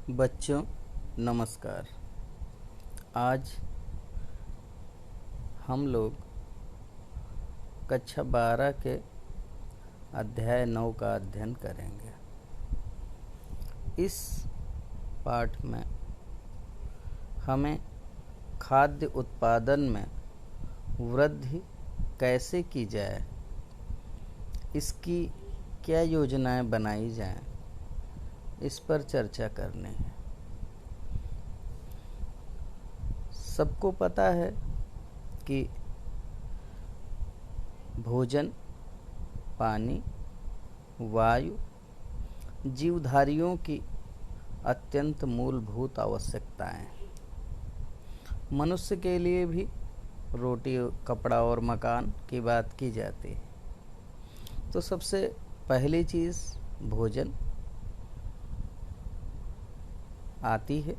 बच्चों नमस्कार। आज हम लोग कक्षा 12 के अध्याय 9 का अध्ययन करेंगे। इस पाठ में हमें खाद्य उत्पादन में वृद्धि कैसे की जाए, इसकी क्या योजनाएं बनाई जाएं, इस पर चर्चा करनी है। सबको पता है कि भोजन, पानी, वायु जीवधारियों की अत्यंत मूलभूत आवश्यकताएं। मनुष्य के लिए भी रोटी, कपड़ा और मकान की बात की जाती है। तो सबसे पहली चीज़ भोजन आती है।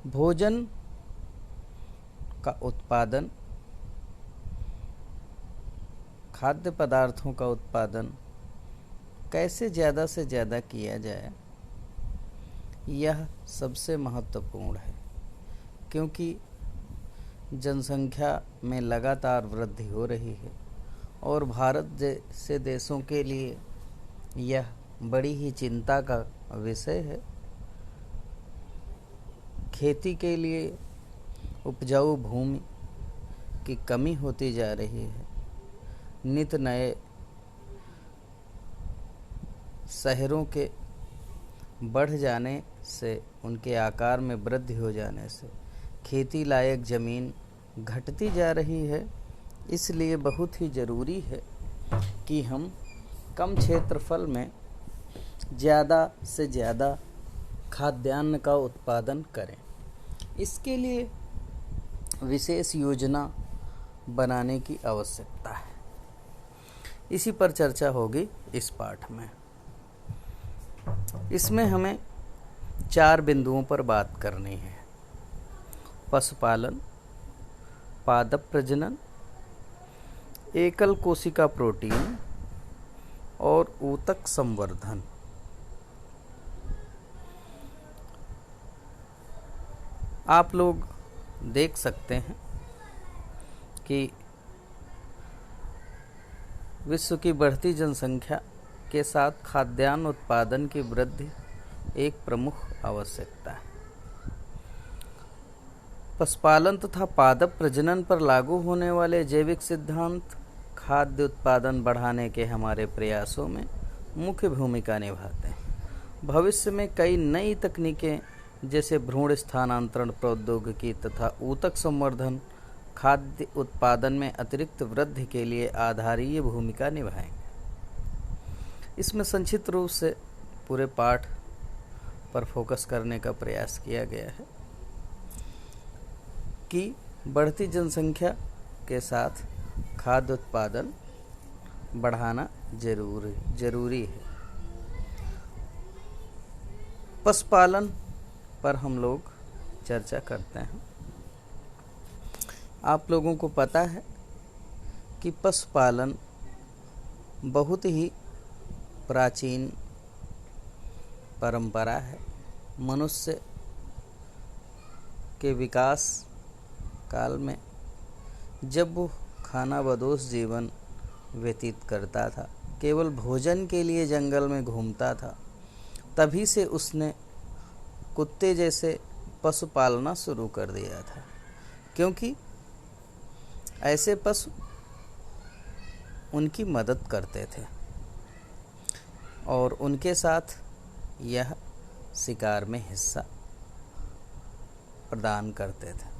भोजन का उत्पादन, खाद्य पदार्थों का उत्पादन कैसे ज़्यादा से ज़्यादा किया जाए, यह सबसे महत्वपूर्ण है, क्योंकि जनसंख्या में लगातार वृद्धि हो रही है और भारत जैसे देशों के लिए यह बड़ी ही चिंता का विषय है। खेती के लिए उपजाऊ भूमि की कमी होती जा रही है। नित नए शहरों के बढ़ जाने से, उनके आकार में वृद्धि हो जाने से खेती लायक ज़मीन घटती जा रही है। इसलिए बहुत ही ज़रूरी है कि हम कम क्षेत्रफल में ज़्यादा से ज़्यादा खाद्यान्न का उत्पादन करें। इसके लिए विशेष योजना बनाने की आवश्यकता है। इसी पर चर्चा होगी इस पाठ में। इसमें हमें 4 बिंदुओं पर बात करनी है: पशुपालन, पादप प्रजनन, एकल कोशिका प्रोटीन और ऊतक संवर्धन। आप लोग देख सकते हैं कि विश्व की बढ़ती जनसंख्या के साथ खाद्यान्न उत्पादन की वृद्धि एक प्रमुख आवश्यकता है। पशुपालन तथा पादप प्रजनन पर लागू होने वाले जैविक सिद्धांत खाद्य उत्पादन बढ़ाने के हमारे प्रयासों में मुख्य भूमिका निभाते हैं। भविष्य में कई नई तकनीकें जैसे भ्रूण स्थानांतरण प्रौद्योगिकी तथा ऊतक संवर्धन खाद्य उत्पादन में अतिरिक्त वृद्धि के लिए आधारीय भूमिका निभाएंगे। इसमें संक्षिप्त रूप से पूरे पाठ पर फोकस करने का प्रयास किया गया है कि बढ़ती जनसंख्या के साथ खाद्य उत्पादन बढ़ाना जरूरी है। पशुपालन पर हम लोग चर्चा करते हैं। आप लोगों को पता है कि पशुपालन बहुत ही प्राचीन परंपरा है। मनुष्य के विकास काल में जब वो खानाबदोश जीवन व्यतीत करता था, केवल भोजन के लिए जंगल में घूमता था, तभी से उसने कुत्ते जैसे पशु पालना शुरू कर दिया था, क्योंकि ऐसे पशु उनकी मदद करते थे और उनके साथ यह शिकार में हिस्सा प्रदान करते थे।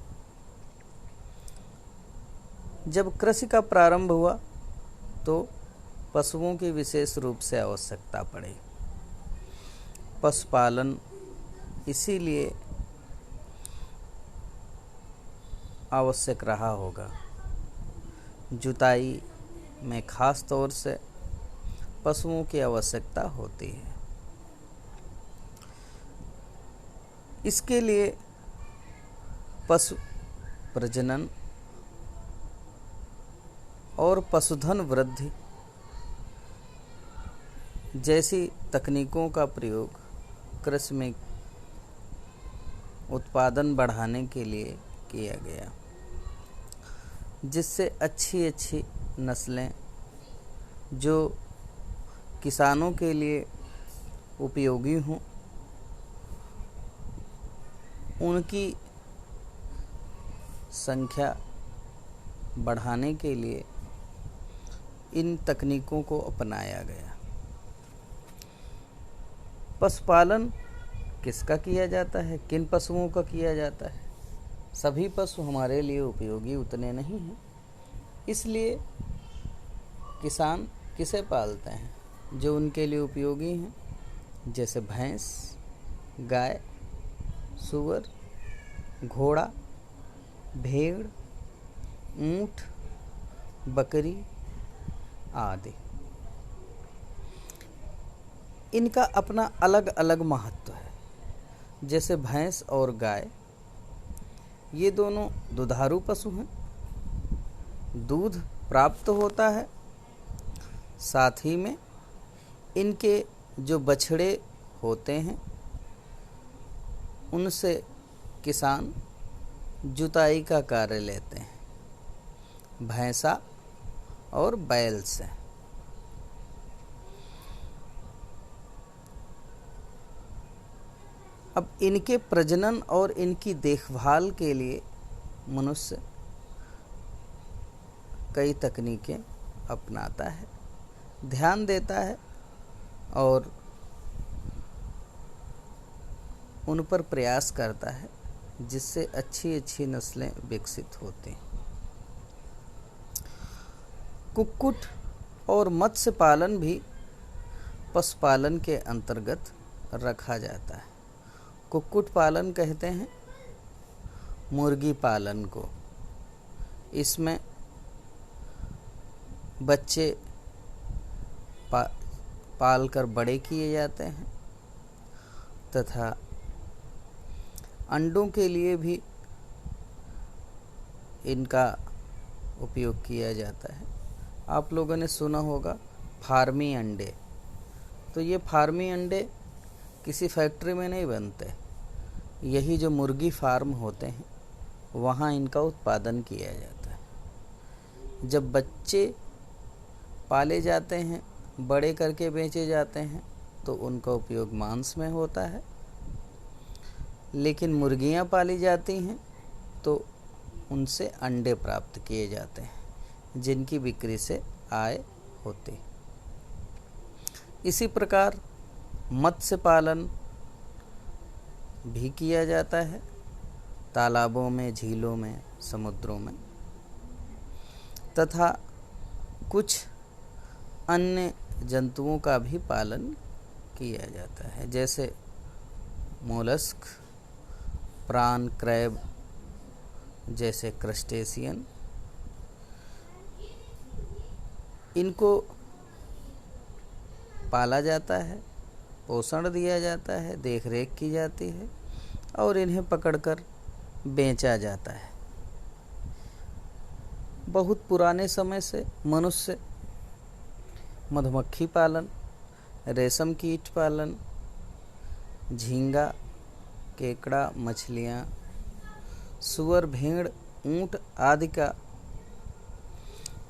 जब कृषि का प्रारंभ हुआ तो पशुओं की विशेष रूप से आवश्यकता पड़ी। पशुपालन इसीलिए आवश्यक रहा होगा। जुताई में खास तौर से पशुओं की आवश्यकता होती है। इसके लिए पशु प्रजनन और पशुधन वृद्धि जैसी तकनीकों का प्रयोग कृषि में उत्पादन बढ़ाने के लिए किया गया, जिससे अच्छी अच्छी नस्लें जो किसानों के लिए उपयोगी हों, उनकी संख्या बढ़ाने के लिए इन तकनीकों को अपनाया गया। पशुपालन किसका किया जाता है, किन पशुओं का किया जाता है? सभी पशु हमारे लिए उपयोगी उतने नहीं हैं, इसलिए किसान किसे पालते हैं? जो उनके लिए उपयोगी हैं, जैसे भैंस, गाय, सूअर, घोड़ा, भेड़, ऊंट, बकरी आदि। इनका अपना अलग अलग महत्व है। जैसे भैंस और गाय, ये दोनों दुधारू पशु हैं, दूध प्राप्त होता है। साथ ही में इनके जो बछड़े होते हैं, उनसे किसान जुताई का कार्य लेते हैं, भैंसा और बैल से। अब इनके प्रजनन और इनकी देखभाल के लिए मनुष्य कई तकनीकें अपनाता है, ध्यान देता है और उन पर प्रयास करता है, जिससे अच्छी अच्छी नस्लें विकसित होती हैं। कुक्कुट और मत्स्य पालन भी पशुपालन के अंतर्गत रखा जाता है। कुक्कुट पालन कहते हैं मुर्गी पालन को। इसमें बच्चे पाल कर बड़े किए जाते हैं तथा अंडों के लिए भी इनका उपयोग किया जाता है। आप लोगों ने सुना होगा फार्मी अंडे। तो ये फार्मी अंडे किसी फैक्ट्री में नहीं बनते, यही जो मुर्गी फार्म होते हैं वहाँ इनका उत्पादन किया जाता है। जब बच्चे पाले जाते हैं, बड़े करके बेचे जाते हैं, तो उनका उपयोग मांस में होता है। लेकिन मुर्गियाँ पाली जाती हैं तो उनसे अंडे प्राप्त किए जाते हैं, जिनकी बिक्री से आय होती। इसी प्रकार मत्स्य पालन भी किया जाता है, तालाबों में, झीलों में, समुद्रों में, तथा कुछ अन्य जंतुओं का भी पालन किया जाता है, जैसे मोलस्क, प्राण, क्रैब जैसे क्रस्टेशियन। इनको पाला जाता है, पोषण दिया जाता है, देखरेख की जाती है और इन्हें पकड़कर बेचा जाता है। बहुत पुराने समय से मनुष्य मधुमक्खी पालन, रेशम कीट पालन, झींगा, केकड़ा, मछलियाँ, सूअर, भेड़, ऊंट आदि का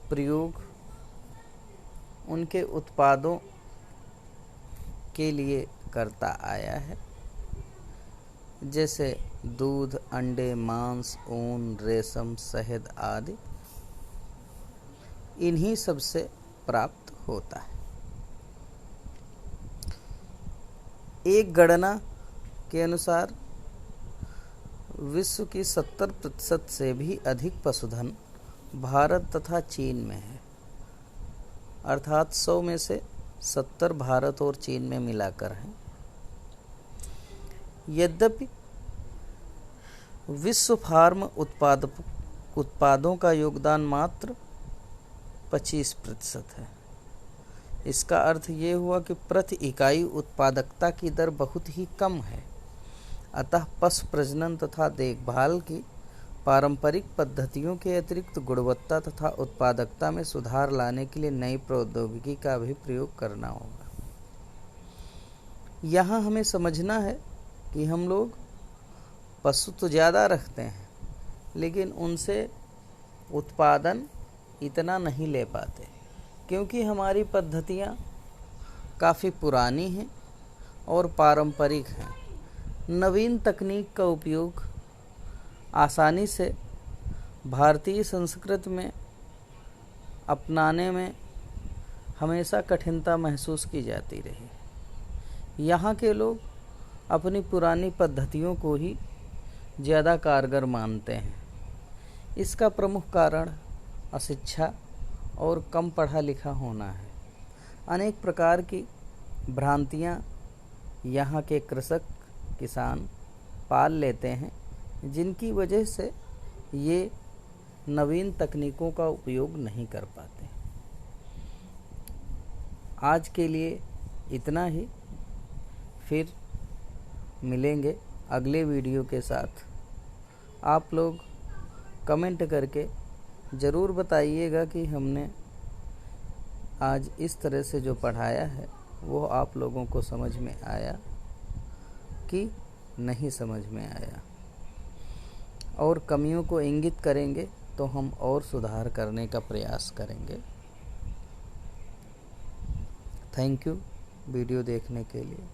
प्रयोग उनके उत्पादों के लिए करता आया है, जैसे दूध, अंडे, मांस, ऊन, रेशम, शहद आदि इन्हीं सब से प्राप्त होता है। एक गणना के अनुसार विश्व की 70% से भी अधिक पशुधन भारत तथा चीन में है, अर्थात 100 में से 70 भारत और चीन में मिलाकर हैं। यद्यपि विश्व फार्म उत्पादों का योगदान मात्र 25% है। इसका अर्थ ये हुआ कि प्रति इकाई उत्पादकता की दर बहुत ही कम है। अतः पशु प्रजनन तथा देखभाल की पारंपरिक पद्धतियों के अतिरिक्त गुणवत्ता तथा उत्पादकता में सुधार लाने के लिए नई प्रौद्योगिकी का भी प्रयोग करना होगा। यहाँ हमें समझना है कि हम लोग पशु तो ज़्यादा रखते हैं, लेकिन उनसे उत्पादन इतना नहीं ले पाते, क्योंकि हमारी पद्धतियाँ काफ़ी पुरानी हैं और पारंपरिक हैं। नवीन तकनीक का उपयोग आसानी से भारतीय संस्कृति में अपनाने में हमेशा कठिनता महसूस की जाती रही। यहाँ के लोग अपनी पुरानी पद्धतियों को ही ज़्यादा कारगर मानते हैं। इसका प्रमुख कारण अशिक्षा और कम पढ़ा लिखा होना है। अनेक प्रकार की भ्रांतियाँ यहाँ के कृषक किसान पाल लेते हैं, जिनकी वजह से ये नवीन तकनीकों का उपयोग नहीं कर पाते। आज के लिए इतना ही, फिर मिलेंगे अगले वीडियो के साथ। आप लोग कमेंट करके ज़रूर बताइएगा कि हमने आज इस तरह से जो पढ़ाया है वो आप लोगों को समझ में आया कि नहीं समझ में आया, और कमियों को इंगित करेंगे तो हम और सुधार करने का प्रयास करेंगे। थैंक यू वीडियो देखने के लिए।